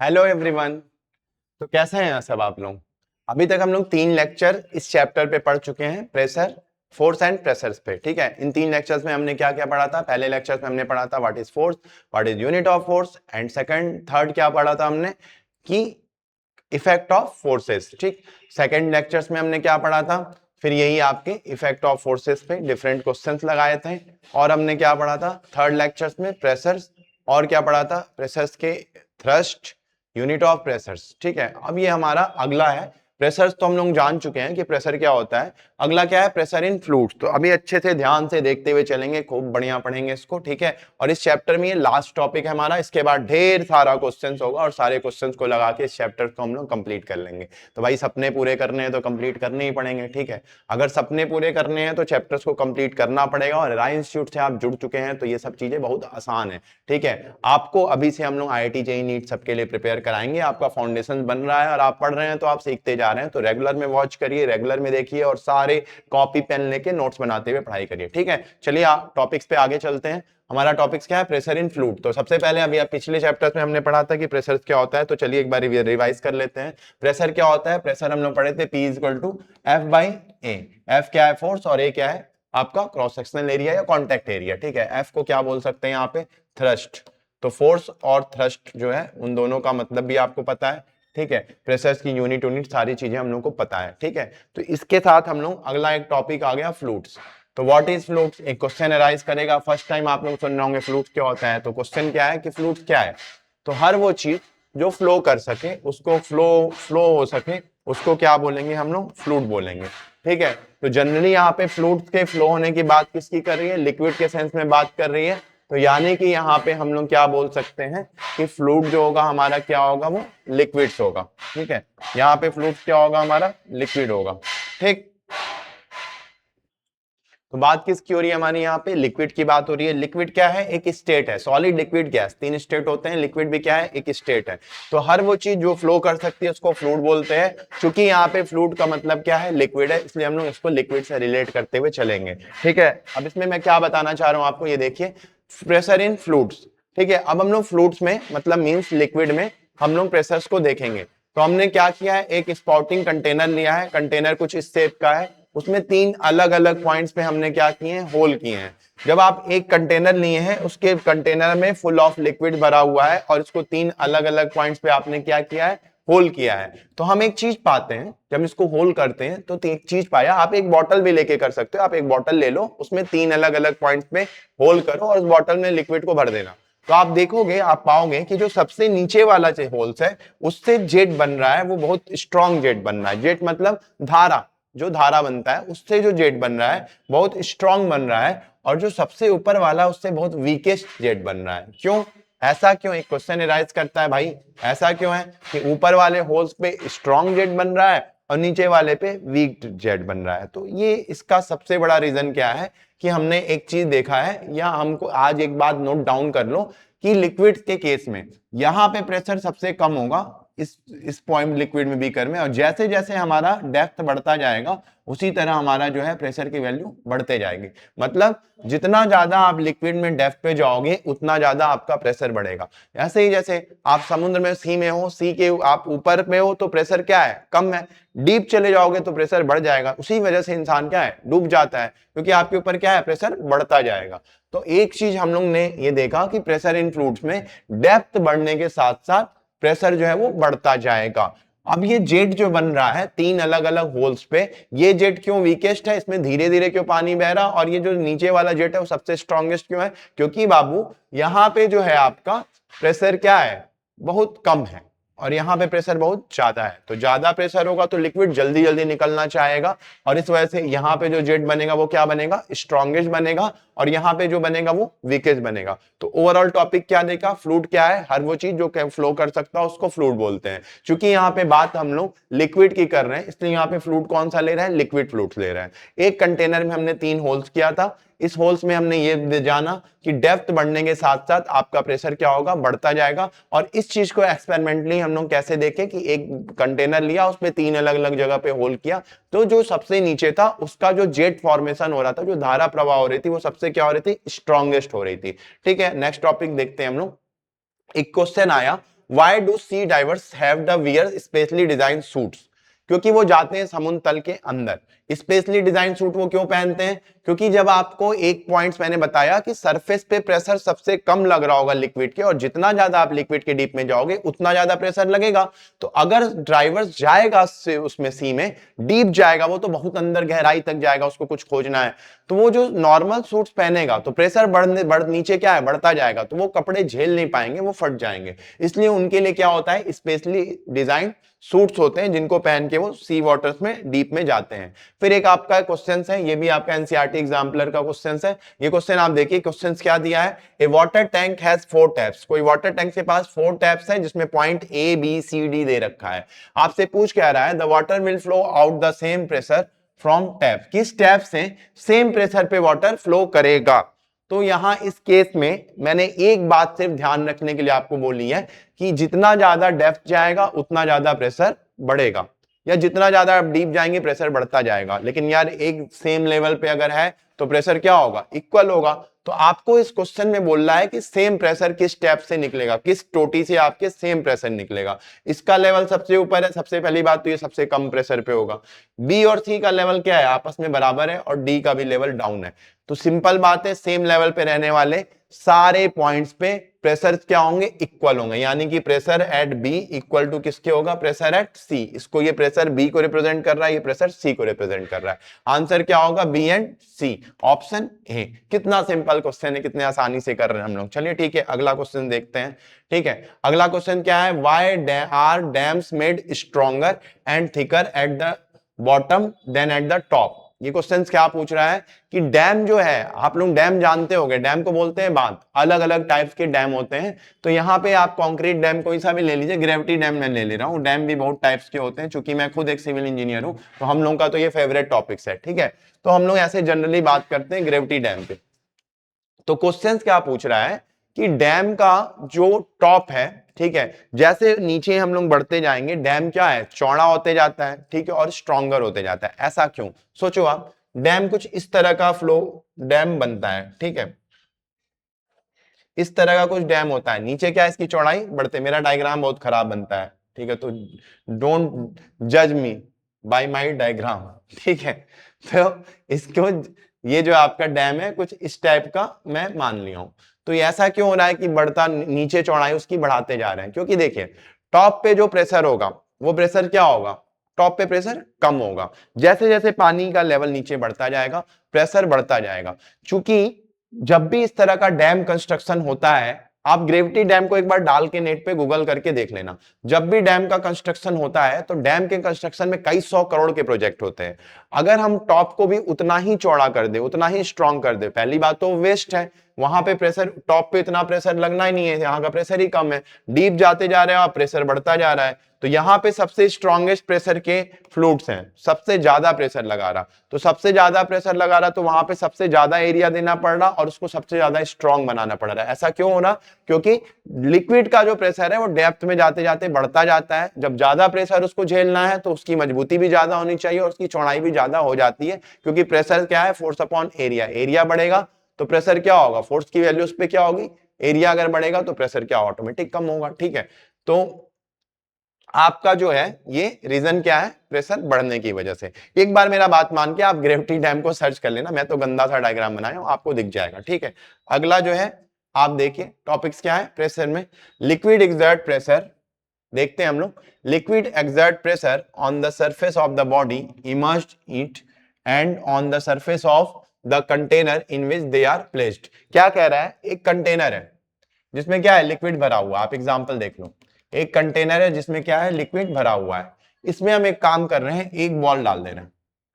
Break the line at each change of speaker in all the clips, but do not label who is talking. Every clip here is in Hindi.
Hello everyone. तो कैसे हैं सब आप लोग? अभी तक हम लोग 3 लेक्चर इस चैप्टर पे पढ़ चुके हैं, प्रेशर, फोर्स एंड प्रेशर्स पे। ठीक है, इन 3 लेक्चर्स में हमने क्या क्या पढ़ा था? पहले लेक्चर में हमने पढ़ा था what is force, what is unit of force, and second third क्या पढ़ा था हमने कि इफेक्ट ऑफ फोर्सेस। ठीक, सेकंड लेक्चर्स में हमने क्या पढ़ा था? फिर यही आपके इफेक्ट ऑफ फोर्सेस पे डिफरेंट क्वेश्चंस लगाए थे। और हमने क्या पढ़ा था थर्ड लेक्चर्स में? प्रेशर्स। और क्या पढ़ा था? प्रेशर्स के थ्रस्ट, यूनिट ऑफ प्रेशर्स। ठीक है, अब ये हमारा अगला है। प्रेशर्स तो हम लोग जान चुके हैं कि प्रेशर क्या होता है। अगला क्या है? Pressure in fluids. तो अभी अच्छे से ध्यान से देखते हुए चलेंगे, खूब बढ़िया पढ़ेंगे इसको। ठीक है, और इस चैप्टर में ये लास्ट टॉपिक है हमारा। इसके बाद ढेर सारा क्वेश्चंस होगा और सारे क्वेश्चंस को लगा के इस चैप्टर को हम लोग कंप्लीट कर लेंगे। तो भाई सपने पूरे करने हैं तो कंप्लीट करने ही पड़ेंगे। ठीक है, अगर सपने पूरे करने हैं तो चैप्टर्स को कंप्लीट करना पड़ेगा। और राय इंस्टीट्यूट से आप जुड़ चुके हैं तो ये सब चीजें बहुत आसान है। ठीक है, आपको अभी से हम लोग IIT JEE नीट सबके लिए प्रिपेयर कराएंगे। आपका फाउंडेशन बन रहा है और आप पढ़ रहे हैं तो आप सीखते जा रहे हैं। तो रेगुलर में वॉच करिए, रेगुलर में देखिए और सारे कॉपी पेन लेके नोट्स बनाते हुए पढ़ाई करिए। ठीक है, चलिए टॉपिक्स पे आगे चलते हैं। हमारा टॉपिक्स क्या है? Pressure in fluid. तो सबसे पहले अभी पिछले चैप्टर्स में हमने पढ़ा था कि प्रेशर क्या होता है, तो चलिए एक बार रिवाइज कर लेते हैं। प्रेशर क्या होता है? प्रेशर हम लोग पढ़े थे P equal to F by A. F क्या है? फोर्स, और ए क्या है? आपका क्रॉस सेक्शनल एरिया या कॉन्टैक्ट एरिया। ठीक है, एफ को क्या बोल सकते हैं यहाँ पे? थ्रस्ट। तो फोर्स और थ्रस्ट जो है उन दोनों का मतलब भी आपको पता है। ठीक है, प्रेशर्स की यूनिट सारी चीजें हम लोग को पता है। ठीक है, तो इसके साथ हम लोग अगला एक टॉपिक आ गया फ्लूइड्स। तो व्हाट इज फ्लूइड्स? एक क्वेश्चन अराइज करेगा, फर्स्ट टाइम आप लोग सुन रहे होंगे फ्लूइड्स क्या होता है। तो क्वेश्चन क्या है कि फ्लूइड्स क्या है? तो हर वो चीज जो फ्लो कर सके, उसको फ्लो हो सके, उसको क्या बोलेंगे हम लोग? फ्लूइड बोलेंगे। ठीक है, तो जनरली यहाँ पे फ्लूइड्स के फ्लो होने की बात किसकी कर रही है? लिक्विड के सेंस में बात कर रही है। तो यानी कि यहाँ पे हम लोग क्या बोल सकते हैं कि फ्लूइड जो होगा हमारा क्या होगा? वो लिक्विड्स होगा। ठीक है, यहाँ पे फ्लूइड क्या होगा? हमारा लिक्विड होगा। ठीक, तो बात किसकी हो रही है हमारी? यहाँ पे लिक्विड की बात हो रही है। लिक्विड क्या है? एक स्टेट है। सॉलिड, लिक्विड, गैस, 3 स्टेट होते हैं। लिक्विड भी क्या है? एक स्टेट है। तो हर वो चीज जो फ्लो कर सकती है उसको फ्लूइड बोलते हैं। क्योंकि यहाँ पे फ्लूइड का मतलब क्या है? लिक्विड है, इसलिए हम लोग इसको लिक्विड से रिलेट करते हुए चलेंगे। ठीक है, अब इसमें मैं क्या बताना चाह रहा हूँ आपको, ये देखिए, प्रेशर इन फ्लूइड्स। ठीक है, अब हम लोग फ्लूइड्स में मतलब मींस लिक्विड में हम लोग प्रेशर्स को देखेंगे। तो हमने क्या किया है? एक स्पाउटिंग कंटेनर लिया है। कंटेनर कुछ इस शेप का है, उसमें 3 अलग-अलग पॉइंट्स पे हमने क्या किए हैं? होल किए हैं। जब आप एक कंटेनर लिए हैं, उसके कंटेनर में फुल ऑफ लिक्विड भरा हुआ है और इसको 3 अलग-अलग पॉइंट्स पे आपने क्या किया है? होल किया है। तो हम एक चीज पाते हैं जब इसको होल करते हैं, तो एक चीज पाया। आप एक बॉटल भी लेके कर सकते हो। आप एक बॉटल ले लो, उसमें 3 अलग-अलग पॉइंट्स पे होल करो और उस बॉटल में लिक्विड को भर देना। तो आप देखोगे, आप पाओगे कि जो सबसे नीचे वाला जो होल्स है उससे जेट बन रहा है, वो बहुत स्ट्रॉन्ग जेट बन रहा है। जेट मतलब धारा, जो धारा बनता है उससे जो जेट बन रहा है बहुत स्ट्रांग बन रहा है। और जो सबसे ऊपर वाला उससे बहुत वीकेस्ट जेट बन रहा है। क्यों? ऐसा क्यों? एक क्वेश्चन राइज करता है भाई, ऐसा क्यों है कि ऊपर वाले होल्स पे स्ट्रांग जेट बन रहा है और नीचे वाले पे वीक जेट बन रहा है? तो ये इसका सबसे बड़ा रीजन क्या है कि हमने एक चीज देखा है, या हमको आज एक बात नोट डाउन कर लो कि लिक्विड के केस में यहां पे प्रेशर सबसे कम होगा, इस पॉइंट लिक्विड में बीकर में। और जैसे जैसे हमारा डेप्थ बढ़ता जाएगा उसी तरह हमारा जो है प्रेशर की वैल्यू बढ़ते जाएगी। मतलब जितना ज्यादा आप लिक्विड में डेप्थ पे जाओगे उतना ज्यादा आपका प्रेशर बढ़ेगा। ऐसे ही जैसे आप समुद्र में, सी में हो, सी के आप ऊपर में हो तो प्रेशर क्या है? कम है। डीप चले जाओगे तो प्रेशर बढ़ जाएगा। उसी वजह से इंसान क्या है? डूब जाता है, क्योंकि आपके ऊपर क्या है? प्रेशर बढ़ता जाएगा। तो एक चीज हम लोग ने ये देखा कि प्रेशर इन फ्लूइड्स में डेप्थ बढ़ने के साथ साथ प्रेशर जो है वो बढ़ता जाएगा। अब ये जेट जो बन रहा है 3 अलग-अलग होल्स पे, ये जेट क्यों वीकेस्ट है? इसमें धीरे धीरे क्यों पानी बह रहा? और ये जो नीचे वाला जेट है वो सबसे स्ट्रॉन्गेस्ट क्यों है? क्योंकि बाबू यहां पे जो है आपका प्रेशर क्या है? बहुत कम है और यहाँ पे प्रेशर बहुत ज्यादा है। तो ज्यादा प्रेशर होगा तो लिक्विड जल्दी जल्दी निकलना चाहेगा और इस वजह से यहाँ पे जो जेट बनेगा वो क्या बनेगा? स्ट्रॉन्गेस्ट बनेगा। और यहाँ पे जो बनेगा वो वीकेस्ट बनेगा। तो ओवरऑल टॉपिक क्या देखा? फ्लूइड क्या है? हर वो चीज जो फ्लो कर सकता है उसको फ्लूइड बोलते हैं। क्योंकि यहाँ पे बात हम लोग लिक्विड की कर रहे हैं, इसलिए यहाँ पे फ्लूइड कौन सा ले रहे हैं? लिक्विड फ्लूइड ले रहे हैं। एक कंटेनर में हमने 3 होल्स किया था। इस होल्स में हमने ये जाना कि डेप्थ बढ़ने के साथ साथ आपका प्रेशर क्या होगा? बढ़ता जाएगा। और इस चीज को एक्सपेरिमेंटली हम लोग कैसे देखें कि एक कंटेनर लिया, उसमें 3 अलग-अलग जगह पे होल किया, तो जो सबसे नीचे था उसका जो जेट फॉर्मेशन हो रहा था, जो धारा प्रवाह हो रही थी, वो सबसे क्या हो रही थी? स्ट्रॉन्गेस्ट हो रही थी। ठीक है, नेक्स्ट टॉपिक देखते हैं हम लोग। एक क्वेश्चन आया why do sea divers have the wear specially design suits, क्योंकि वो जाते हैं समुद्र तल के अंदर। स्पेशली डिजाइन सूट वो क्यों पहनते हैं, क्योंकि जब आपको एक पॉइंट्स मैंने बताया कि सरफेस पे प्रेशर सबसे कम लग रहा होगा लिक्विड के, और जितना ज्यादा आप लिक्विड के डीप में जाओगे उतना ज्यादा प्रेशर लगेगा। तो अगर ड्राइवर जाएगा उसमें सी में, डीप जाएगा, वो तो बहुत अंदर गहराई तक जाएगा, उसको कुछ खोजना है, तो वो जो नॉर्मल सूट्स पहनेगा तो प्रेशर नीचे क्या है, बढ़ता जाएगा, तो वो कपड़े झेल नहीं पाएंगे, वो फट जाएंगे। इसलिए उनके लिए क्या होता है, स्पेशली डिजाइन सूट्स होते हैं जिनको पहन के वो सी वाटर्स में डीप में जाते हैं। फिर एक आपका क्वेश्चन है, ये भी आपका एनसीईआरटी एग्जाम्पलर का क्वेश्चन है। ये क्वेश्चन आप देखिए, क्वेश्चन क्या दिया है, a water tank has 4 taps. कोई वाटर टैंक के पास 4 टैप्स है जिसमें point A B C D दे रखा है। आपसे पूछ क्या रहा है, the water will flow out the same pressure from tap, किस टैप से सेम प्रेशर पे वाटर फ्लो करेगा। तो यहां इस केस में मैंने एक बात सिर्फ ध्यान रखने के लिए आपको बोली है कि जितना ज्यादा डेप्थ जाएगा उतना ज्यादा प्रेशर बढ़ेगा, या जितना ज्यादा आप डीप जाएंगे प्रेशर बढ़ता जाएगा। लेकिन यार एक सेम लेवल पे अगर है तो प्रेशर क्या होगा, इक्वल होगा। तो आपको इस क्वेश्चन में बोल रहा है कि सेम प्रेशर किस टैप से निकलेगा, किस टोटी से आपके सेम प्रेशर निकलेगा। इसका लेवल सबसे ऊपर है, सबसे पहली बात तो ये सबसे कम प्रेशर पे होगा। बी और सी का लेवल क्या है, आपस में बराबर है, और डी का भी लेवल डाउन है। तो सिंपल बात है, सेम लेवल पे रहने वाले सारे पॉइंट्स पे प्रेशर क्या होंगे, इक्वल होंगे। यानी कि pressure at B equal to किसके होगा, प्रेशर एट सी। इसको ये प्रेशर बी को रिप्रेजेंट कर रहा है, ये प्रेशर सी को रिप्रेजेंट कर रहा है। आंसर क्या होगा, B and C, option A. कितना सिंपल क्वेश्चन है, कितने आसानी से कर रहे हैं हम लोग। चलिए ठीक है, अगला क्वेश्चन देखते हैं। ठीक है, अगला क्वेश्चन क्या है, why are dams made stronger and thicker at the bottom than at the top. ये क्वेश्चन क्या पूछ रहा है कि डैम जो है, आप लोग डैम जानते होंगे, डैम को बोलते हैं बांध। अलग अलग टाइप्स के डैम होते हैं। तो यहाँ पे आप कंक्रीट डैम कोई सा भी ले लीजिए, ग्रेविटी डैम मैं ले रहा हूँ। डैम भी बहुत टाइप्स के होते हैं, चूंकि मैं खुद एक सिविल इंजीनियर हूँ तो हम लोगों का तो ये फेवरेट टॉपिक्स है। ठीक है, तो हम लोग ऐसे जनरली बात करते हैं ग्रेविटी डैम पे। तो क्वेश्चन क्या पूछ रहा है कि डैम का जो टॉप है, ठीक है, जैसे नीचे हम लोग बढ़ते जाएंगे डैम क्या है, चौड़ा होते जाता है, ठीक है, और स्ट्रॉन्गर होते जाता है। ऐसा क्यों, सोचो आप, डैम कुछ इस तरह का फ्लो डैम बनता है, ठीक है, इस तरह का कुछ डैम होता है। नीचे क्या है, इसकी चौड़ाई बढ़ते, मेरा डायग्राम बहुत खराब बनता है, ठीक है, तो डोंट जज मी बाय माय डायग्राम, ठीक है। तो इसको, ये जो आपका डैम है कुछ इस टाइप का मैं मान लिया हूं। तो ये ऐसा क्यों हो रहा है कि बढ़ता, नीचे चौड़ाई उसकी बढ़ाते जा रहे हैं, क्योंकि देखिए टॉप पे जो प्रेशर होगा वो प्रेशर क्या होगा, टॉप पे प्रेशर कम होगा। जैसे जैसे पानी का लेवल नीचे बढ़ता जाएगा प्रेशर बढ़ता जाएगा। चूंकि जब भी इस तरह का डैम कंस्ट्रक्शन होता है, आप ग्रेविटी डैम को एक बार डाल के नेट पे गूगल करके देख लेना। जब भी डैम का कंस्ट्रक्शन होता है तो डैम के कंस्ट्रक्शन में कई 100 करोड़ के प्रोजेक्ट होते हैं। अगर हम टॉप को भी उतना ही चौड़ा कर दे, उतना ही स्ट्रांग कर दे, पहली बात तो वेस्ट है, वहां पे प्रेशर, टॉप पे इतना प्रेशर लगना ही नहीं है, यहाँ का प्रेशर ही कम है। डीप जाते जा रहे हो आप, प्रेशर बढ़ता जा रहा है। तो यहाँ पे सबसे स्ट्रॉन्गेस्ट प्रेशर के फ्लूइड्स हैं, सबसे ज्यादा प्रेशर लगा रहा, तो सबसे ज्यादा प्रेशर लगा रहा, तो वहां पे सबसे ज्यादा एरिया देना पड़ रहा और उसको सबसे ज्यादा स्ट्रॉन्ग बनाना पड़ रहा है। ऐसा क्यों हो रहा, क्योंकि लिक्विड का जो प्रेशर है वो डेप्थ में जाते जाते बढ़ता जाता है। जब ज्यादा प्रेशर उसको झेलना है तो उसकी मजबूती भी ज्यादा होनी चाहिए और उसकी चौड़ाई भी ज्यादा हो जाती है, क्योंकि प्रेशर क्या है, फोर्स अपॉन एरिया। एरिया बढ़ेगा तो प्रेशर क्या होगा, फोर्स की वैल्यू उस पे क्या होगी, एरिया अगर बढ़ेगा तो प्रेशर क्या ऑटोमेटिक कम होगा। ठीक है, तो आपका जो है ये रीजन क्या है, प्रेशर बढ़ने की वजह से। एक बार मेरा बात मान के आप ग्रेविटी डैम को सर्च कर लेना, मैं तो गंदा सा डायग्राम बनाया हूं, आपको दिख जाएगा। ठीक है, अगला जो है आप देखिए टॉपिक्स क्या है प्रेशर में, लिक्विड एक्सर्ट प्रेशर देखते हैं हम लोग। Liquid exert pressure on the surface of the body immersed it and on the surface of the container in which they are placed. क्या कह रहा है, एक कंटेनर है जिसमें क्या है, लिक्विड भरा हुआ। आप एग्जांपल देख लो, एक कंटेनर है जिसमें क्या है, लिक्विड भरा हुआ है। इसमें हम एक काम कर रहे हैं, एक बॉल डाल दे रहे हैं।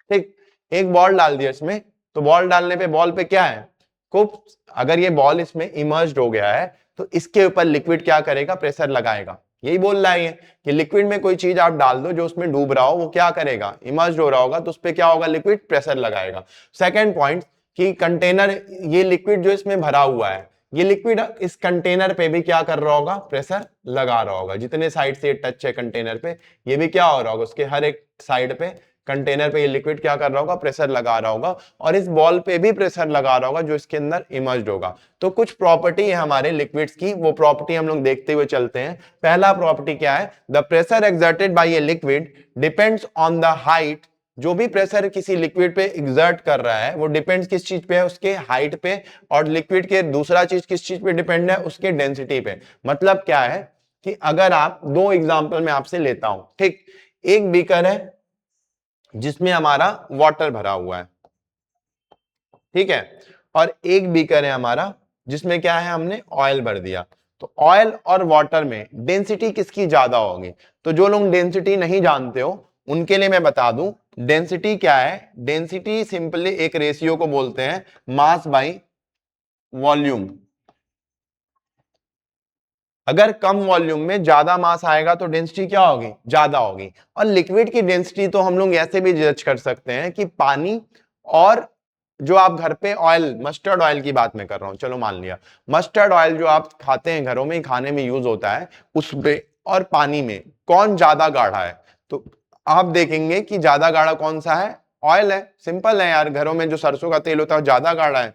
ठीक, एक बॉल डाल दिया इसमें, तो बॉल डालने पे बॉल पे क्या है, खूब, अगर ये बॉल इसमें इमर्ज्ड हो गया है तो इसके ऊपर लिक्विड क्या करेगा, प्रेशर लगाएगा। यही बोल रहा है ये कि लिक्विड में कोई चीज आप डाल दो जो उसमें डूब रहा हो, वो क्या करेगा, इमर्ज्ड हो रहा होगा, तो उस पर क्या होगा, लिक्विड प्रेशर लगाएगा। सेकेंड पॉइंट कि कंटेनर, ये लिक्विड जो इसमें भरा हुआ है, ये लिक्विड इस कंटेनर पे भी क्या कर रहा होगा, प्रेशर लगा रहा होगा। जितने साइड से टच है कंटेनर पे, ये भी क्या हो रहा होगा, उसके हर एक साइड पे कंटेनर पे ये लिक्विड क्या कर रहा होगा, प्रेशर लगा रहा होगा, और इस बॉल पे भी प्रेशर लगा रहा होगा जो इसके अंदर इमर्ज्ड होगा। तो कुछ प्रॉपर्टी है हमारे लिक्विड्स की, वो प्रॉपर्टी हम लोग देखते हुए चलते हैं। पहला प्रॉपर्टी क्या है, the pressure exerted by a liquid depends on the height. जो भी प्रेशर किसी लिक्विड पे एग्जर्ट कर रहा है वो डिपेंड्स किस चीज पे है, उसके हाइट पे, और लिक्विड के दूसरा चीज किस चीज पे डिपेंड है, उसके डेंसिटी पे। मतलब क्या है कि अगर आप दो एग्जांपल मैं आपसे लेता हूं, ठीक, एक बीकर है जिसमें हमारा वाटर भरा हुआ है, ठीक है, और एक बीकर है हमारा जिसमें क्या है, हमने ऑयल भर दिया। तो ऑयल और वाटर में डेंसिटी किसकी ज्यादा होगी? तो जो लोग डेंसिटी नहीं जानते हो उनके लिए मैं बता दूं, डेंसिटी क्या है, डेंसिटी सिंपली एक रेशियो को बोलते हैं मास बाई वॉल्यूम। अगर कम वॉल्यूम में ज्यादा मास आएगा तो डेंसिटी क्या होगी, ज्यादा होगी। और लिक्विड की डेंसिटी तो हम लोग ऐसे भी जज कर सकते हैं कि पानी और जो आप घर पे ऑयल, मस्टर्ड ऑयल की बात मैं कर रहा हूं, चलो मान लिया मस्टर्ड ऑयल जो आप खाते हैं घरों में, खाने में यूज होता है, उसमें और पानी में कौन ज्यादा गाढ़ा है? तो आप देखेंगे कि ज्यादा गाढ़ा कौन सा है, ऑयल है। सिंपल है यार, घरों में जो सरसों का तेल होता है वो ज्यादा गाढ़ा है,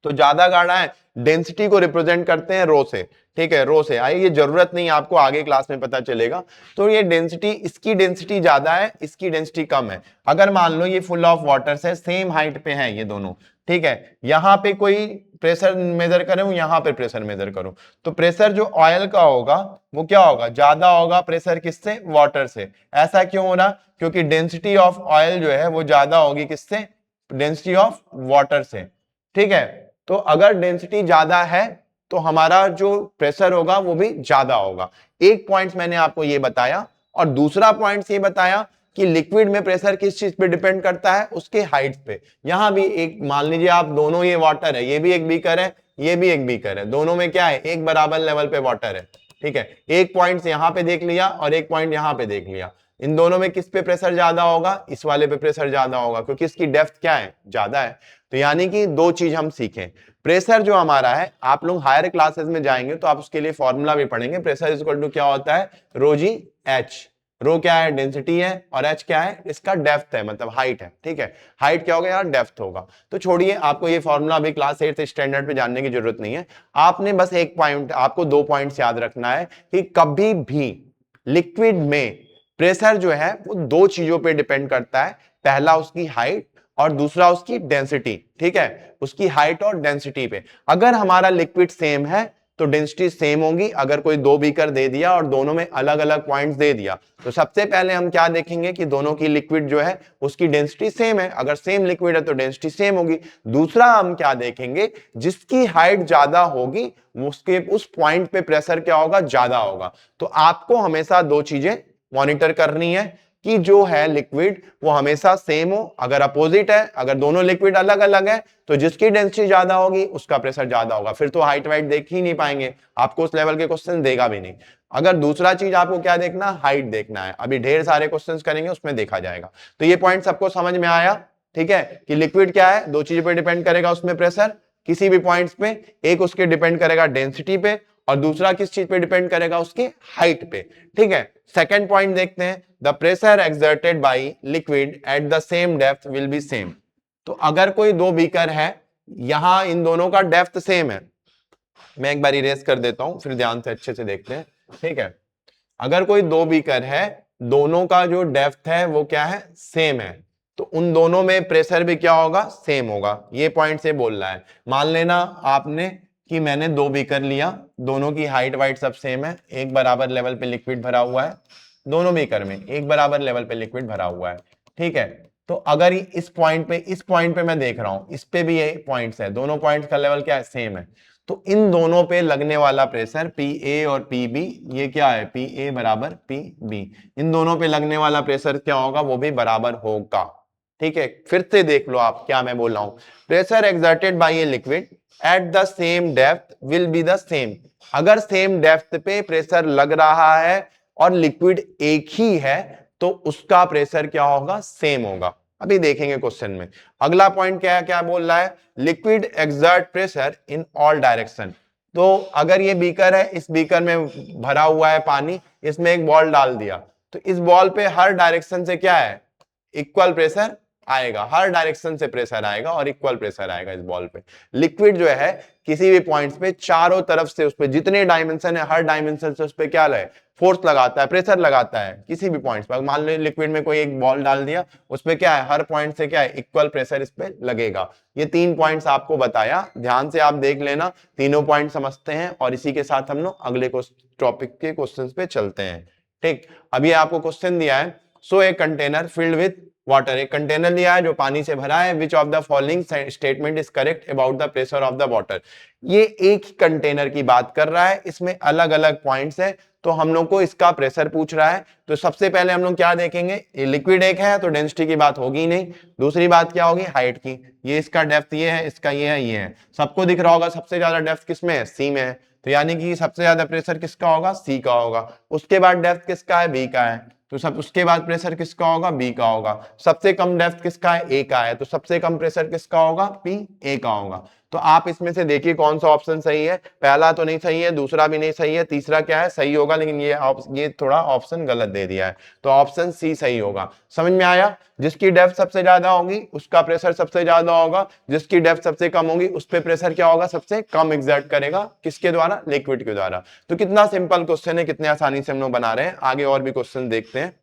तो ज्यादा गाढ़ा है। डेंसिटी को रिप्रेजेंट करते हैं रो से, ठीक है, रो से आए, ये जरूरत नहीं, आपको आगे क्लास में पता चलेगा। तो ये डेंसिटी, इसकी डेंसिटी ज्यादा है, इसकी डेंसिटी कम है। अगर मान लो ये फुल ऑफ वाटर से सेम हाइट पे है ये दोनों, ठीक है, यहां पे कोई प्रेशर मेजर करूं, यहां पे प्रेशर मेजर करूं, तो प्रेशर जो ऑयल का होगा वो क्या होगा, ज्यादा होगा प्रेशर किससे, वाटर से। ऐसा क्यों हो रहा, क्योंकि डेंसिटी ऑफ ऑयल जो है वो ज्यादा होगी किससे, डेंसिटी ऑफ वाटर से, ठीक है। तो अगर डेंसिटी ज्यादा है तो हमारा जो प्रेशर होगा वो भी ज्यादा होगा। एक पॉइंट मैंने आपको ये बताया, और दूसरा पॉइंट ये बताया कि लिक्विड में प्रेशर किस चीज पे डिपेंड करता है, उसके हाइट पे। यहां भी एक मान लीजिए आप, दोनों ये वाटर है, ये भी एक बीकर है, ये भी एक बीकर है, दोनों में क्या है, एक बराबर लेवल पे वाटर है, ठीक है। एक पॉइंट यहां पे देख लिया और एक पॉइंट यहां पे देख लिया, इन दोनों में किस पे प्रेशर ज्यादा होगा, इस वाले पे प्रेशर ज्यादा होगा, क्योंकि इसकी डेप्थ क्या है, ज्यादा है। तो यानी कि दो चीज हम सीखें, प्रेशर जो हमारा है, आप लोग हायर क्लासेस में जाएंगे तो आप उसके लिए फॉर्मूला भी पढ़ेंगे। प्रेशर इज इक्वल टू क्या होता है, रो जी एच। रो क्या है, डेंसिटी है, और एच क्या है, इसका डेप्थ है, मतलब हाइट है, ठीक है। हाइट क्या होगा यार, डेप्थ होगा। तो छोड़िए, आपको ये फॉर्मूला अभी क्लास 8 स्टैंडर्ड पे जानने की जरूरत नहीं है। आपने बस एक पॉइंट, आपको 2 पॉइंट्स याद रखना है कि कभी भी लिक्विड में प्रेशर जो है वो दो चीजों पे डिपेंड करता है, पहला उसकी हाइट और दूसरा उसकी डेंसिटी, ठीक है, उसकी हाइट और डेंसिटी पे। अगर हमारा लिक्विड सेम है तो डेंसिटी सेम होगी। अगर कोई दो बीकर दे दिया और दोनों में अलग अलग पॉइंट्स दे दिया, तो सबसे पहले हम क्या देखेंगे कि दोनों की लिक्विड जो है उसकी डेंसिटी सेम है। अगर सेम लिक्विड है तो डेंसिटी सेम होगी। दूसरा हम क्या देखेंगे, जिसकी हाइट ज्यादा होगी उसके उस पॉइंट पे प्रेशर क्या होगा, ज्यादा होगा। तो आपको हमेशा दो चीजें मॉनिटर करनी है कि जो है लिक्विड वो हमेशा सेम हो। अगर अपोजिट है, अगर दोनों लिक्विड अलग अलग है, तो जिसकी डेंसिटी ज्यादा होगी उसका प्रेशर ज्यादा होगा। फिर तो हाइट वाइट देख ही नहीं पाएंगे, आपको उस लेवल के क्वेश्चन देगा भी नहीं। अगर दूसरा चीज आपको क्या देखना, हाइट देखना है, अभी ढेर सारे क्वेश्चन करेंगे उसमें देखा जाएगा। तो ये पॉइंट सबको समझ में आया, ठीक है, कि लिक्विड क्या है, दो चीजों पर डिपेंड करेगा उसमें प्रेशर, किसी भी पॉइंट्स पे। एक उसके डिपेंड करेगा डेंसिटी पे, और दूसरा किस चीज पे डिपेंड करेगा, उसकी हाइट पे, ठीक है। सेकंड पॉइंट देखते हैं, the pressure exerted by liquid at the same depth will be same. तो अगर कोई दो बीकर है, यहां इन दोनों का डेप्थ सेम है, मैं एक बार इरेज कर देता हूं फिर ध्यान से अच्छे से देखते हैं, ठीक है। अगर कोई दो बीकर है, दोनों का जो डेप्थ है वो क्या है, सेम है, तो उन दोनों में प्रेशर भी क्या होगा, सेम होगा। ये पॉइंट से बोल रहा है। मान लेना आपने कि मैंने दो बीकर लिया, दोनों की हाइट वाइट सब सेम है, एक बराबर लेवल पे लिक्विड भरा हुआ है, दोनों बीकर में एक बराबर लेवल पे लिक्विड भरा हुआ है, ठीक है। तो अगर इस पॉइंट पे मैं देख रहा हूं, इस पे भी ये पॉइंट्स है, दोनों पॉइंट्स का लेवल क्या है, सेम है। तो इन दोनों पे लगने वाला प्रेशर पी ए और पी बी, ये क्या है, पी ए बराबर पी बी, इन दोनों पे लगने वाला प्रेशर क्या होगा, वो भी बराबर होगा, ठीक है। फिर से देख लो आप क्या मैं बोल रहा हूं, pressure exerted by a liquid at the same depth will be the same. अगर सेम डेप्थ पे प्रेशर लग रहा है और लिक्विड एक ही है, तो उसका प्रेशर क्या होगा, सेम होगा। अभी देखेंगे क्वेश्चन में। अगला पॉइंट क्या है, क्या बोल रहा है, liquid exert pressure in all direction. तो अगर ये बीकर है, इस बीकर में भरा हुआ है पानी, इसमें एक बॉल डाल दिया, तो इस बॉल पे हर डायरेक्शन से क्या है, इक्वल प्रेशर आएगा, हर डायरेक्शन से प्रेशर आएगा और इक्वल प्रेशर आएगा इस बॉल पे। लिक्विड जो है किसी भी पॉइंट्स पे चारों तरफ से उस पे जितने डायमेंशन है हर डायमेंशन से उस पे क्या है, फोर्स लगाता है, प्रेशर लगाता है किसी भी पॉइंट्स पर। मान लो लिक्विड में कोई एक बॉल डाल दिया, उस पे क्या है, हर पॉइंट से क्या है, इक्वल प्रेशर इस पे लगेगा। ये 3 पॉइंट्स आपको बताया, ध्यान से आप देख लेना, तीनों पॉइंट समझते हैं और इसी के साथ हम लोग अगले टॉपिक के क्वेश्चन पे चलते हैं। ठीक, अभी आपको क्वेश्चन दिया है, so a container filled with water, एक कंटेनर लिया है जो पानी से भरा है, which of the following statement is correct about the pressure of the water. ये एक ही कंटेनर की बात कर रहा है, इसमें अलग अलग पॉइंट्स है, तो हम लोग को इसका प्रेशर पूछ रहा है। तो सबसे पहले हम लोग क्या देखेंगे, ये लिक्विड एक है तो डेंसिटी की बात होगी नहीं, दूसरी बात क्या होगी, हाइट की। ये इसका डेप्थ ये है, इसका ये है, ये है, सबको दिख रहा होगा सबसे ज्यादा डेप्थ किसमें है, सी में है, तो यानी कि सबसे ज्यादा प्रेशर किसका होगा, सी का होगा। उसके बाद डेप्थ किसका है, बी का है, तो सब उसके बाद प्रेशर किसका होगा, बी का होगा। सबसे कम डेप्थ किसका है, ए का है, तो सबसे कम प्रेशर किसका होगा, पी, ए का होगा। तो आप इसमें से देखिए कौन सा ऑप्शन सही है, पहला तो नहीं सही है, दूसरा भी नहीं सही है, तीसरा क्या है, सही होगा, लेकिन ये थोड़ा ऑप्शन गलत दे दिया है, तो ऑप्शन सी सही होगा। समझ में आया, जिसकी डेप्थ सबसे ज्यादा होगी उसका प्रेशर सबसे ज्यादा होगा, जिसकी डेप्थ सबसे कम होगी उस पे प्रेशर क्या होगा, सबसे कम एग्जर्ट करेगा, किसके द्वारा, लिक्विड के द्वारा। तो कितना सिंपल क्वेश्चन है, कितने आसानी से हम लोग बना रहे हैं। आगे और भी क्वेश्चन देखते हैं।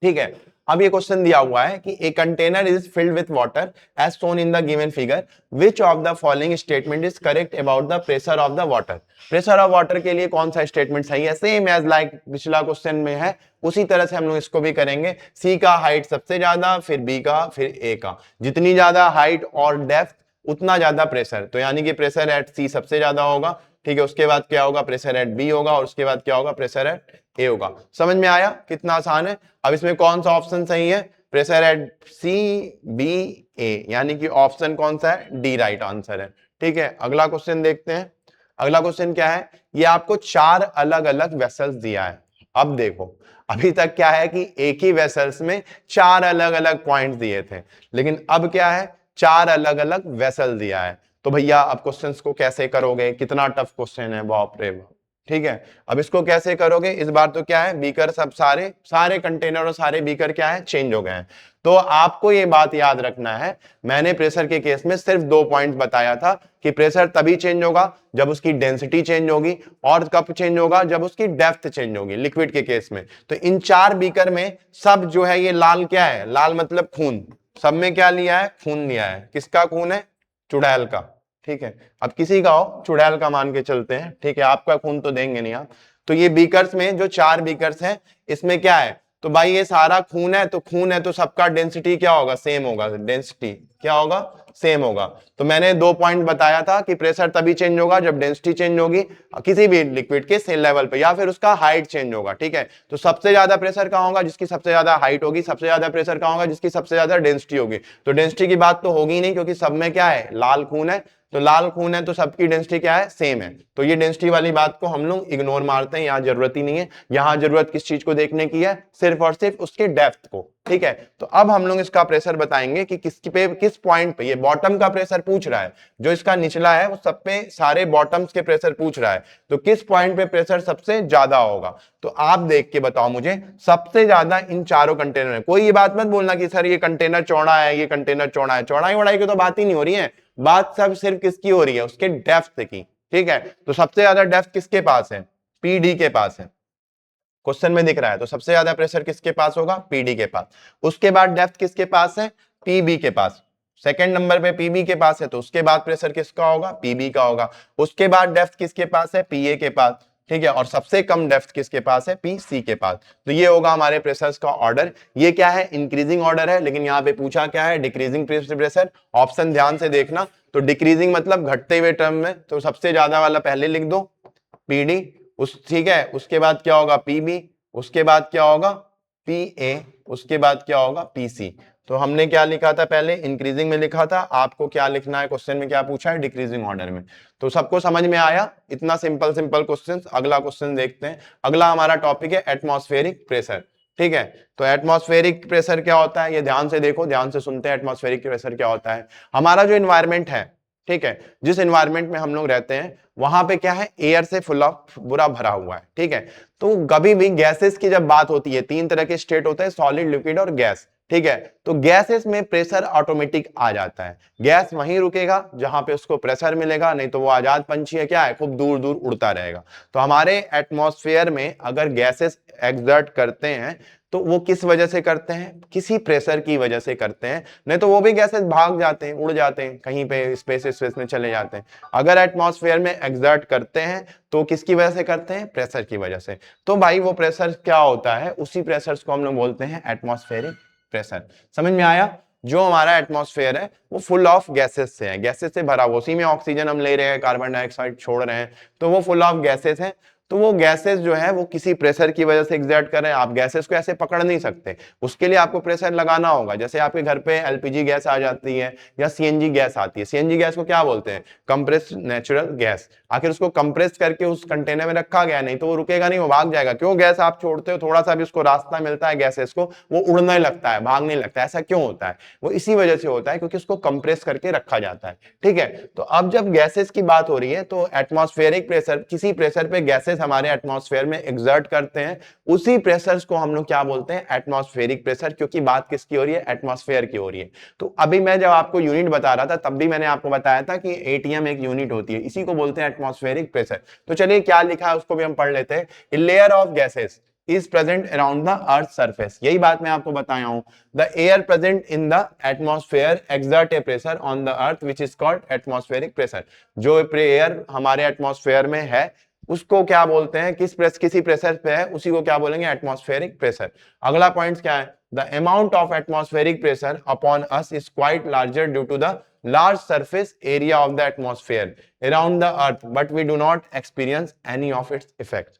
ठीक है, अब ये क्वेश्चन दिया हुआ है कि a container is filled with water as shown in the given figure, which of the following statement is correct about the pressure of the water. Pressure of water के लिए कौन सा स्टेटमेंट सही है, सेम एज लाइक पिछला क्वेश्चन में है, उसी तरह से हम लोग इसको भी करेंगे। सी का हाइट सबसे ज्यादा, फिर बी का, फिर ए का, जितनी ज्यादा हाइट और डेप्थ उतना ज्यादा प्रेशर, तो यानी कि प्रेशर एट सी सबसे ज्यादा होगा। ठीक है, उसके बाद क्या होगा, प्रेशर एट बी होगा, और उसके बाद क्या होगा, प्रेशर एट ए होगा। समझ में आया, कितना आसान है। अब इसमें कौन सा ऑप्शन सही है, प्रेशर एट सी, बी, ए, यानी कि ऑप्शन कौन सा है, डी राइट आंसर है। ठीक है, अगला क्वेश्चन देखते हैं। अगला क्वेश्चन क्या है, ये आपको 4 अलग अलग वेसल्स दिया है। अब देखो, अभी तक क्या है कि एक ही वेसल्स में 4 अलग अलग पॉइंट्स दिए थे, लेकिन अब क्या है, 4 अलग अलग वेसल दिया है। तो भैया अब क्वेश्चंस को कैसे करोगे, कितना टफ क्वेश्चन है, बाप रे बाप। ठीक है, अब इसको कैसे करोगे, इस बार तो क्या है, बीकर सब सारे कंटेनर और सारे बीकर क्या है, चेंज हो गए हैं। तो आपको ये बात याद रखना है, मैंने प्रेशर के केस में सिर्फ 2 पॉइंट बताया था कि प्रेशर तभी चेंज होगा जब उसकी डेंसिटी चेंज होगी, और कब चेंज होगा, जब उसकी डेप्थ चेंज होगी, लिक्विड के केस में। तो इन 4 बीकर में सब जो है ये लाल क्या है, लाल मतलब खून, सब में क्या लिया है, खून लिया है। किसका खून है, चुड़ैल का। ठीक है, अब किसी का हो, चुड़ैल का मान के चलते हैं। ठीक है, आपका खून तो देंगे नहीं आप। तो ये बीकर्स में जो 4 बीकर्स हैं, इसमें क्या है, तो भाई ये सारा खून है, तो खून है तो सबका डेंसिटी क्या होगा, सेम होगा, डेंसिटी क्या होगा, सेम होगा। तो मैंने 2 पॉइंट बताया था कि प्रेशर तभी चेंज होगा जब डेंसिटी चेंज होगी किसी भी लिक्विड के सेल लेवल पे, या फिर उसका हाइट चेंज होगा। ठीक है, तो सबसे ज्यादा प्रेशर कहां होगा, जिसकी सबसे ज्यादा हाइट होगी, सबसे ज्यादा प्रेशर कहां होगा, जिसकी सबसे ज्यादा डेंसिटी होगी। तो डेंसिटी की बात तो होगी नहीं, क्योंकि सब में क्या है, लाल खून है, तो लाल खून है तो सबकी डेंसिटी क्या है, सेम है। तो ये डेंसिटी वाली बात को हम लोग इग्नोर मारते हैं, यहां जरूरत ही नहीं है। यहां जरूरत किस चीज को देखने की है, सिर्फ और सिर्फ उसके डेप्थ को। ठीक है, तो अब हम लोग इसका प्रेशर बताएंगे कि किस पॉइंट पे, ये बॉटम का प्रेशर पूछ रहा है, जो इसका निचला है वो सब पे सारे बॉटम्स के प्रेशर पूछ रहा है, तो किस पॉइंट पे प्रेशर सबसे ज्यादा होगा। तो आप देख के बताओ मुझे, सबसे ज्यादा इन चारों कंटेनर में। कोई ये बात मत बोलना कि सर ये कंटेनर चौड़ा है, ये कंटेनर चौड़ा है, चौड़ाई वड़ाई की तो बात ही नहीं हो रही है, बात सब सिर्फ किसकी हो रही है, उसके डेप्थ की। ठीक है, तो सबसे ज्यादा डेप्थ किसके पास है, पीडी के पास है, क्वेश्चन में दिख रहा है। तो सबसे ज्यादा प्रेशर किसके पास होगा, पीडी के पास। उसके बाद डेप्थ किसके पास है, पीबी के पास। सेकंड नंबर पे पीबी के पास है, तो उसके बाद प्रेशर किसका होगा, पीबी का होगा। उसके बाद डेप्थ किसके पास है, पीए के पास। ठीक है, और सबसे कम डेप्थ किसके पास है, पीसी के पास। तो ये होगा हमारे प्रेशर्स का ऑर्डर। ये क्या है, इंक्रीजिंग ऑर्डर है, लेकिन यहाँ पे पूछा क्या है, डिक्रीजिंग प्रेशर। ऑप्शन ध्यान से देखना, तो डिक्रीजिंग मतलब घटते हुए टर्म में, तो सबसे ज्यादा वाला पहले लिख दो, पीडी, ठीक है, उसके बाद क्या होगा, पीबी, उसके बाद क्या होगा, पीए, उसके बाद क्या होगा, पीसी। तो हमने क्या लिखा था, पहले इंक्रीजिंग में लिखा था, आपको क्या लिखना है, क्वेश्चन में क्या पूछा है, डिक्रीजिंग ऑर्डर में। तो सबको समझ में आया, इतना सिंपल सिंपल क्वेश्चन। अगला क्वेश्चन देखते हैं। अगला हमारा टॉपिक है एटमॉस्फेरिक प्रेशर। ठीक है, तो एटमॉस्फेरिक प्रेशर क्या होता है, ये ध्यान से देखो, ध्यान से सुनते हैं। एटमॉस्फेरिक प्रेशर क्या होता है, हमारा जो इन्वायरमेंट है, ठीक है, जिस एनवायरनमेंट में हम लोग रहते हैं वहां पे क्या है, एयर से फुल ऑफ पूरा भरा हुआ है। ठीक है, तो कभी भी गैसेस की जब बात होती है, 3 तरह के स्टेट होते हैं, सॉलिड, लिक्विड और गैस। ठीक है। तो गैसेस में प्रेशर ऑटोमेटिक आ जाता है, गैस वहीं रुकेगा जहां पे उसको प्रेशर मिलेगा, नहीं तो वो आजाद पंछी है क्या है, खूब दूर दूर उड़ता रहेगा। तो हमारे एटमॉस्फेयर में अगर गैसेस एक्सर्ट करते हैं तो वो किस वजह से करते हैं, किसी प्रेशर की वजह से करते हैं, नहीं तो वो भी गैसेस भाग जाते हैं, उड़ जाते हैं, कहीं पे स्पेस में चले जाते हैं। अगर एटमॉस्फेयर में एक्सर्ट करते हैं तो किसकी वजह से करते हैं, प्रेशर की वजह से। तो भाई वो प्रेशर क्या होता है, उसी प्रेशर को हम लोग बोलते हैं एटमॉस्फेरिक प्रेशर। समझ में आया? जो हमारा एटमॉस्फेयर है वो फुल ऑफ गैसेस से है, गैसेस से भरा हुआ, उसी में ऑक्सीजन हम ले रहे हैं, कार्बन डाइऑक्साइड छोड़ रहे हैं, तो वो फुल ऑफ गैसेस है। तो वो गैसेस जो है वो किसी प्रेशर की वजह से एग्जर्ट कर रहे हैं। आप गैसेस को ऐसे पकड़ नहीं सकते, उसके लिए आपको प्रेशर लगाना होगा। जैसे आपके घर पे एलपीजी गैस आ जाती है या सीएनजी गैस आती है, सीएनजी गैस को क्या बोलते हैं, कंप्रेस्ड नेचुरल गैस। आखिर उसको कंप्रेस करके उस कंटेनर में रखा गया, नहीं तो वो रुकेगा नहीं, वो भाग जाएगा। क्यों, गैस आप छोड़ते हो, थोड़ा सा भी उसको रास्ता मिलता है गैसेस को, वो उड़ने लगता है, भागने लगता है। ऐसा क्यों होता है, वो इसी वजह से होता है क्योंकि उसको कंप्रेस करके रखा जाता है। ठीक है। तो अब जब गैसेस की बात हो रही है तो एटमॉस्फेरिक प्रेशर, किसी प्रेशर पे गैसेस हमारे एटमॉस्फेयर में एग्जर्ट करते हैं, उसी प्रेशर को हम लोग क्या बोलते हैं, एटमॉस्फेरिक प्रेशर। क्योंकि बात किसकी हो रही है, एटमॉस्फेयर की हो रही है। तो अभी मैं जब आपको यूनिट बता रहा था तब भी मैंने आपको बताया था कि एटीएम एक यूनिट होती है, इसी को बोलते हैं एटमॉस्फेरिक प्रेशर। तो चलिए क्या लिखा है उसको भी हम पढ़ लेते हैं। A layer of gases is present around the earth surface, यही बात मैं आपको बताया हूं। the air present in the atmosphere exert a pressure on the earth which is called atmospheric pressure। जो एयर हमारे एटमॉस्फेयर में है उसको क्या बोलते हैं, किसी प्रेशर पे है उसी को क्या बोलेंगे, एटमॉस्फेरिक प्रेशर। अगला पॉइंट क्या है, the amount of atmospheric pressure upon us is quite larger due to the large surface area of the atmosphere around the earth but we do not experience any of its effects।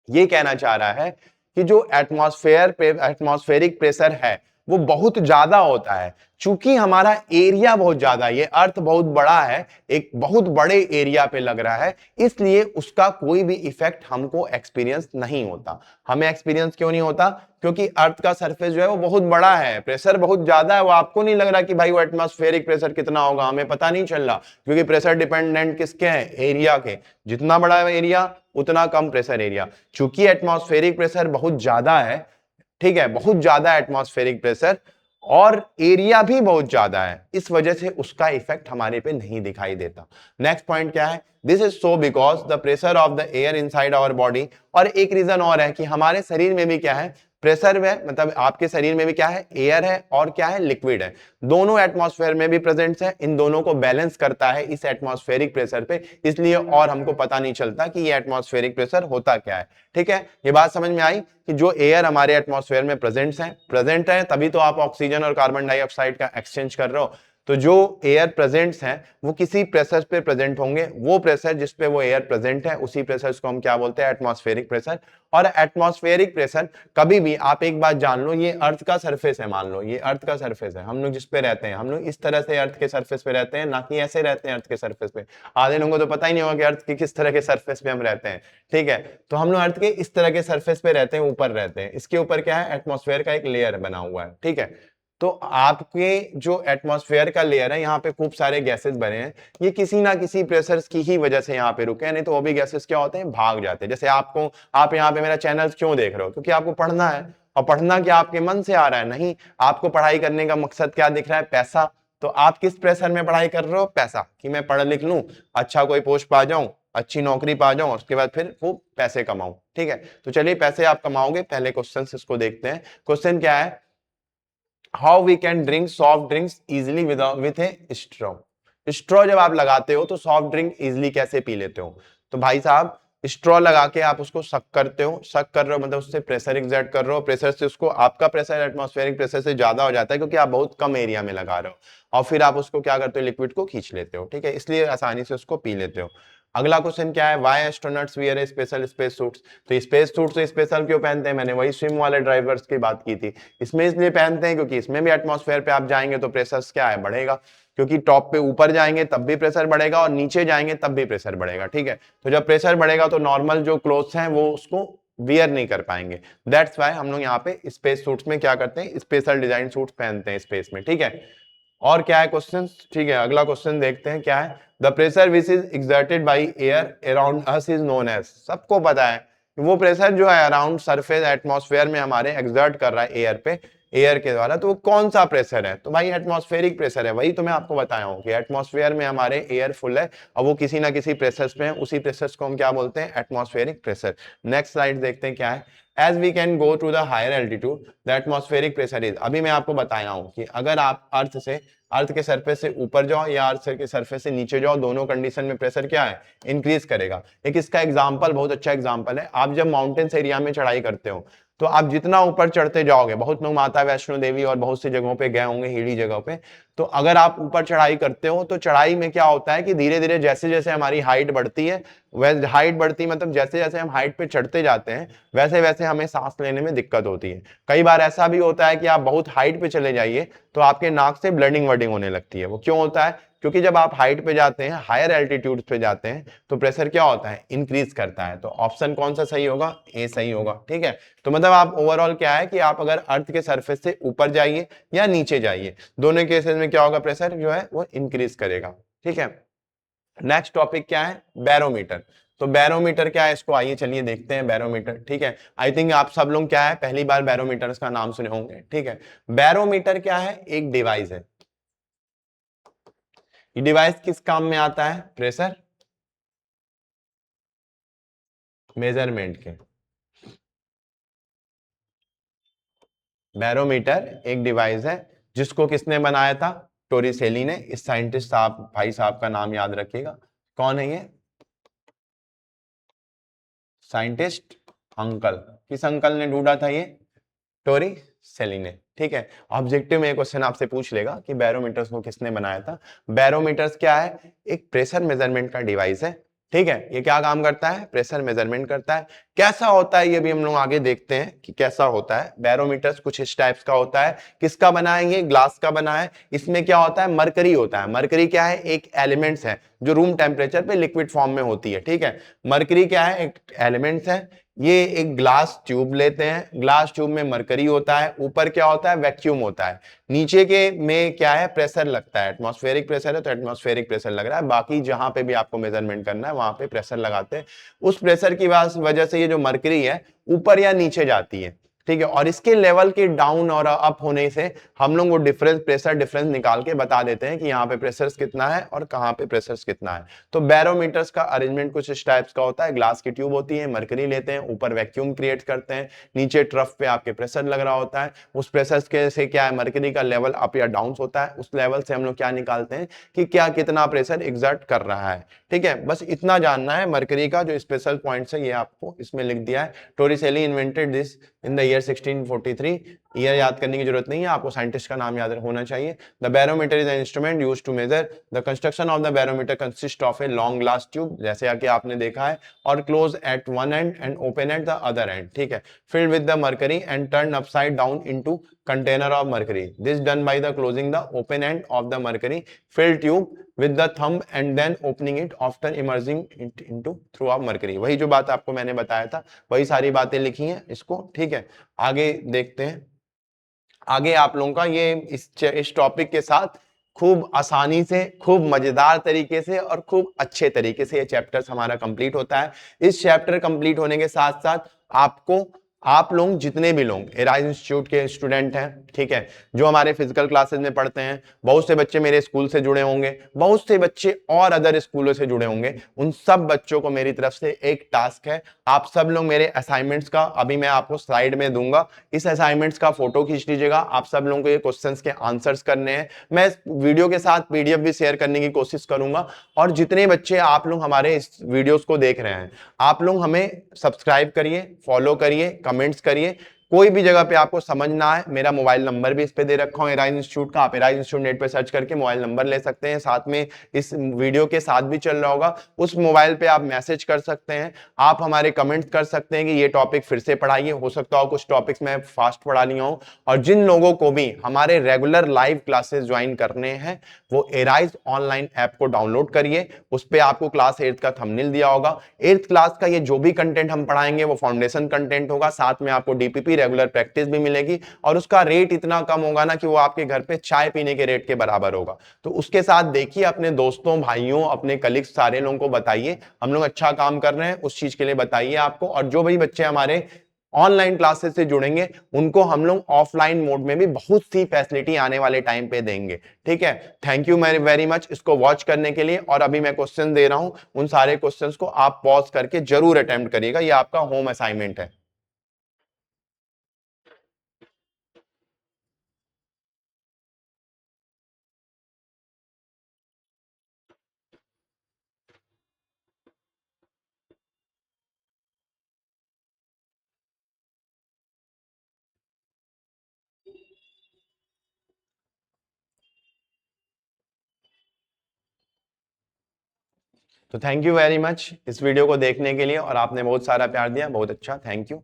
ये कहना चाह रहा है कि जो एटमॉस्फेयर पे एटमॉस्फेरिक प्रेशर है वो बहुत ज्यादा होता है, चूंकि हमारा एरिया बहुत ज्यादा है, ये अर्थ बहुत बड़ा है, एक बहुत बड़े एरिया पे लग रहा है, इसलिए उसका कोई भी इफेक्ट हमको एक्सपीरियंस नहीं होता। हमें एक्सपीरियंस क्यों नहीं होता, क्योंकि अर्थ का सरफेस जो है वो बहुत बड़ा है, प्रेशर बहुत ज्यादा है। वो आपको नहीं लग रहा कि भाई वो एटमॉस्फेरिक प्रेशर कितना होगा, हमें पता नहीं चल रहा, क्योंकि प्रेशर डिपेंडेंट किसके हैं, एरिया के। जितना बड़ा एरिया उतना कम प्रेशर एरिया। चूंकि एटमॉस्फेरिक प्रेशर बहुत ज्यादा है, ठीक है, बहुत ज्यादा एटमॉस्फेरिक प्रेशर और एरिया भी बहुत ज्यादा है, इस वजह से उसका इफेक्ट हमारे पे नहीं दिखाई देता। नेक्स्ट पॉइंट क्या है, this is so because the pressure of the air inside our body. और एक रीजन और है कि हमारे शरीर में भी क्या है, प्रेशर है, मतलब आपके शरीर में भी क्या है, एयर है और क्या है, लिक्विड है। दोनों एटमॉस्फेयर में भी प्रेजेंट है, इन दोनों को बैलेंस करता है इस एटमॉस्फेरिक प्रेशर पे, इसलिए और हमको पता नहीं चलता कि ये एटमॉस्फेरिक प्रेशर होता क्या है। ठीक है, ये बात समझ में आई कि जो एयर हमारे एटमॉस्फेयर में प्रेजेंट है तभी तो आप ऑक्सीजन और कार्बन डाइऑक्साइड का एक्सचेंज कर रहे हो। तो जो एयर प्रेजेंट्स हैं वो किसी प्रेशर पे प्रेजेंट होंगे, वो प्रेशर जिस पे वो एयर प्रेजेंट है उसी प्रेशर को हम क्या बोलते हैं, एटमॉस्फेरिक प्रेशर। और एटमॉस्फेरिक प्रेशर कभी भी, आप एक बात जान लो, ये अर्थ का सरफेस है, मान लो ये अर्थ का सरफेस है, हम लोग जिस पे रहते हैं, हम लोग इस तरह से अर्थ के सरफेस पे रहते हैं, ना कि ऐसे रहते हैं अर्थ के सरफेस पे। आधे लोगों को तो पता ही नहीं होगा कि अर्थ के किस तरह के सरफेस पे हम रहते हैं। ठीक है, तो हम लोग अर्थ के इस तरह के सरफेस पे रहते हैं, ऊपर रहते हैं, इसके ऊपर क्या है, एटमॉस्फेयर का एक लेयर बना हुआ है। ठीक है, तो आपके जो एटमॉस्फेयर का लेयर है, यहाँ पे खूब सारे गैसेस बने हैं, ये किसी ना किसी प्रेशर की ही वजह से यहाँ पे रुके हैं, नहीं तो वो भी गैसेस क्या होते हैं, भाग जाते हैं। जैसे आपको, आप यहाँ पे मेरा चैनल क्यों देख रहे हो, क्योंकि आपको पढ़ना है, और पढ़ना क्या आपके मन से आ रहा है, नहीं, आपको पढ़ाई करने का मकसद क्या दिख रहा है, पैसा। तो आप किस प्रेशर में पढ़ाई कर रहे हो, पैसा, कि मैं पढ़ लिख लूं, अच्छा कोई पोस्ट पा जाऊं, अच्छी नौकरी पा जाऊं, उसके बाद फिर वो पैसे कमाऊं। ठीक है, तो चलिए पैसे आप कमाओगे, पहले क्वेश्चन इसको देखते हैं। क्वेश्चन क्या है, how we can drink soft drinks easily with a straw. Straw जब आप लगाते हो तो सॉफ्ट ड्रिंक इजिली कैसे पी लेते हो, तो भाई साहब स्ट्रॉ लगा के आप उसको सक करते हो, सक कर रहे हो मतलब उससे प्रेशर एग्जर्ट कर रहे हो, प्रेशर से उसको, आपका प्रेशर एटमॉस्फेरिक प्रेशर से ज्यादा हो जाता है क्योंकि आप बहुत कम एरिया में लगा रहे हो, और फिर आप उसको क्या करते हो, लिक्विड को खींच लेते हो। ठीक है, इसलिए आसानी से उसको पी लेते हो। अगला क्वेश्चन क्या है, why astronauts wear special space suits. तो स्पेस सूट तो स्पेशल क्यों पहनते हैं, मैंने वही स्विम वाले ड्राइवर्स की बात की थी, इसमें इसलिए पहनते हैं क्योंकि इसमें भी एटमॉस्फेयर पे आप जाएंगे तो प्रेशर क्या है, बढ़ेगा, क्योंकि टॉप पे ऊपर जाएंगे तब भी प्रेशर बढ़ेगा और नीचे जाएंगे तब भी प्रेशर बढ़ेगा। ठीक है, तो जब प्रेशर बढ़ेगा तो नॉर्मल जो क्लोथ्स हैं वो उसको वियर नहीं कर पाएंगे, दैट्स वाई हम लोग यहाँ पे स्पेस सूट्स में क्या करते हैं, स्पेशल डिजाइन सूट्स पहनते हैं स्पेस में। ठीक है, और क्या है क्वेश्चन, ठीक है, अगला क्वेश्चन देखते हैं क्या है, the pressure which is exerted by air around us is known as. सबको पता है वो प्रेशर जो है अराउंड सरफेस एटमॉस्फेयर में हमारे एक्सर्ट कर रहा है एयर पे, एयर के द्वारा, तो वो कौन सा प्रेशर है? तो भाई एटमॉस्फेरिक प्रेशर है। वही तो मैं आपको बताया हूँ कि एटमॉस्फेयर में हमारे एयर फुल है और वो किसी ना किसी प्रेशर पे है, उसी प्रेशर को हम क्या बोलते हैं? Atmospheric pressure. नेक्स्ट स्लाइड देखते हैं क्या है। As we can go to the higher altitude the atmospheric pressure is, अभी मैं आपको बताया हूँ कि अगर आप अर्थ के सरफेस से ऊपर जाओ या अर्थ के सरफेस से नीचे जाओ, दोनों कंडीशन में प्रेशर क्या है? इंक्रीज करेगा। एक इसका एग्जांपल, बहुत अच्छा एग्जांपल है, आप जब माउंटेन्स एरिया में चढ़ाई करते हो तो आप जितना ऊपर चढ़ते जाओगे, बहुत लोग माता वैष्णो देवी और बहुत सी जगहों पे गए होंगे, हिली जगहों पे, तो अगर आप ऊपर चढ़ाई करते हो तो चढ़ाई में क्या होता है कि धीरे धीरे जैसे जैसे हमारी हाइट बढ़ती है, वैसे हाइट बढ़ती मतलब जैसे जैसे हम हाइट पे चढ़ते जाते हैं वैसे वैसे हमें सांस लेने में दिक्कत होती है। कई बार ऐसा भी होता है कि आप बहुत हाइट पे चले जाइए तो आपके नाक से ब्लडिंग वर्डिंग होने लगती है। वो क्यों होता है? क्योंकि जब आप हाइट पे जाते हैं, हायर एल्टीट्यूड पे जाते हैं, तो प्रेशर क्या होता है? इंक्रीज करता है। तो ऑप्शन कौन सा सही होगा? ए सही होगा। ठीक है, तो मतलब आप ओवरऑल क्या है कि आप अगर अर्थ के सरफेस से ऊपर जाइए या नीचे जाइए, दोनों केसेस में क्या होगा? प्रेशर जो है वो इंक्रीज करेगा। ठीक है, नेक्स्ट टॉपिक क्या है? बैरोमीटर। तो बैरोमीटर क्या है, इसको आइए चलिए देखते हैं। बैरोमीटर, ठीक है, आई थिंक आप सब लोग क्या है पहली बार बैरोमीटर का नाम सुने होंगे। ठीक है, बैरोमीटर क्या है? एक डिवाइस है। ये डिवाइस किस काम में आता है? प्रेशर मेजरमेंट के। बैरोमीटर एक डिवाइस है जिसको किसने बनाया था? टोरिसेली ने। इस साइंटिस्ट साहब, भाई साहब का नाम याद रखिएगा। कौन है ये साइंटिस्ट? अंकल। किस अंकल ने ढूंढा था ये? टोरिसेली ने। ठीक है, ऑब्जेक्टिव में एक क्वेश्चन आपसे पूछ लेगा कि बैरोमीटर्स को किसने बनाया था। बैरोमीटर्स क्या है? एक प्रेशर मेजरमेंट का डिवाइस है। ठीक है, ये क्या काम करता है? प्रेशर मेजरमेंट करता है। कैसा होता है ये भी हम लोग आगे देखते हैं कि कैसा होता है। बैरोमीटर्स कुछ इस टाइप्स का होता है। किसका बना है ये? ग्लास का बना है। इसमें क्या होता है? मरकरी होता है। मरकरी क्या है? एक एलिमेंट्स है जो रूम टेम्परेचर पे लिक्विड फॉर्म में होती है। ठीक है, मरकरी क्या है? एक एलिमेंट्स है। ये एक ग्लास ट्यूब लेते हैं, ग्लास ट्यूब में मरकरी होता है, ऊपर क्या होता है? वैक्यूम होता है। नीचे के में क्या है? प्रेशर लगता है। एटमॉस्फेरिक प्रेशर है तो एटमॉस्फेरिक प्रेशर लग रहा है। बाकी जहां पे भी आपको मेजरमेंट करना है वहां पे प्रेशर लगाते हैं। उस प्रेशर की वजह से ये जो मरकरी है ऊपर या नीचे जाती है। ठीक है, और इसके लेवल के डाउन और अप होने से हम लोग वो डिफरेंस, प्रेशर डिफरेंस निकाल के बता देते हैं कि यहाँ पे प्रेशर कितना है और कहाँ पे प्रेशर कितना है। तो बैरोमीटर्स का अरेंजमेंट कुछ इस टाइप्स का होता है। ग्लास की ट्यूब होती है, मरकरी लेते हैं, ऊपर वैक्यूम क्रिएट करते हैं, नीचे ट्रफ पे आपके प्रेशर लग रहा होता है। उस प्रेशर के से क्या है? मरकरी का लेवल अप या डाउन होता है। उस लेवल से हम लोग क्या निकालते हैं कि क्या कितना प्रेशर एग्जर्ट कर रहा है। ठीक है, बस इतना जानना है। मरकरी का जो स्पेशल पॉइंट्स है ये आपको इसमें लिख दिया है। Torricelli invented this in the year 1643। Year याद करने की जरूरत नहीं है, आपको साइंटिस्ट का नाम याद होना चाहिए। The barometer is an instrument used to measure. The construction of the barometer consist of a long glass tube, जैसे कि आपने देखा है, और close at one end and open at the other end. ठीक है, filled with the mercury and turn upside down into container of mercury. This done by the closing the open end of the mercury filled tube with the thumb and then opening it after immersing it into through of mercury। वही जो बात आपको मैंने बताया था, वही सारी बातें लिखी हैं इसको। ठीक है, आगे देखते हैं। आगे आप लोगों का ये इस टॉपिक के साथ खूब आसानी से, खूब मजेदार तरीके से और खूब अच्छे तरीके से ये चैप्टर्स हमारा कंप्लीट होता है। इस चैप्टर कंप्लीट होने के साथ साथ आपको, आप लोग जितने भी लोग एराइज इंस्टीट्यूट के स्टूडेंट हैं, ठीक है, जो हमारे फिजिकल क्लासेस में पढ़ते हैं, बहुत से बच्चे मेरे स्कूल से जुड़े होंगे, बहुत से बच्चे और अदर स्कूलों से जुड़े होंगे, उन सब बच्चों को मेरी तरफ से एक टास्क है। आप सब लोग मेरे असाइनमेंट्स का, अभी मैं आपको स्लाइड में दूंगा, इस असाइनमेंट्स का फोटो खींच लीजिएगा। आप सब लोगों को ये क्वेश्चंस के आंसर्स करने हैं। मैं वीडियो के साथ पीडीएफ भी शेयर करने की कोशिश करूंगा। और जितने बच्चे आप लोग हमारे इस वीडियोस को देख रहे हैं, आप लोग हमें सब्सक्राइब करिए, फॉलो करिए, कमेंट्स करिए। कोई भी जगह पे आपको समझ ना आए, मेरा मोबाइल नंबर भी इस पे दे रखा हूं एराइज इंस्टीट्यूट का। आप एराइज इंस्टीट्यूट नेट पे सर्च करके मोबाइल नंबर ले सकते हैं, साथ में इस वीडियो के साथ भी चल रहा होगा, उस मोबाइल पे आप मैसेज कर सकते हैं। आप हमारे कमेंट्स कर सकते हैं कि ये टॉपिक फिर से पढ़ाइए। हो सकता हो कुछ टॉपिक्स मैं फास्ट पढ़ा लिया हूं। और जिन लोगों को भी हमारे रेगुलर लाइव क्लासेस ज्वाइन करने हैं, वो एराइज ऑनलाइन ऐप को डाउनलोड करिए। उस पर आपको क्लास 8 का थंबनेल दिया होगा। 8th क्लास का ये जो भी कंटेंट हम पढ़ाएंगे वो फाउंडेशन कंटेंट होगा, साथ में आपको डीपीपी रेगुलर प्रैक्टिस भी मिलेगी। और उसका रेट इतना कम होगा ना कि वो आपके घर पे चाय पीने के रेट के बराबर होगा। तो उसके साथ देखिए, अपने दोस्तों, भाइयों, अपने कलीग्स, सारे लोगों को बताइए हम लोग अच्छा काम कर रहे हैं, उस चीज के लिए बताइए आपको। और जो भी बच्चे हमारे ऑनलाइन क्लासेस से जुड़ेंगे उनको हम लोग ऑफलाइन मोड में भी बहुत सी फैसिलिटी आने वाले टाइम पे देंगे। ठीक है, थैंक यू वेरी मच इसको वॉच करने के लिए। और अभी मैं क्वेश्चन दे रहा हूं, उन सारे क्वेश्चंस को आप पॉज करके जरूर अटेम्प्ट करिएगा, ये आपका होम असाइनमेंट है। तो थैंक यू वेरी मच इस वीडियो को देखने के लिए, और आपने बहुत सारा प्यार दिया, बहुत अच्छा, थैंक यू।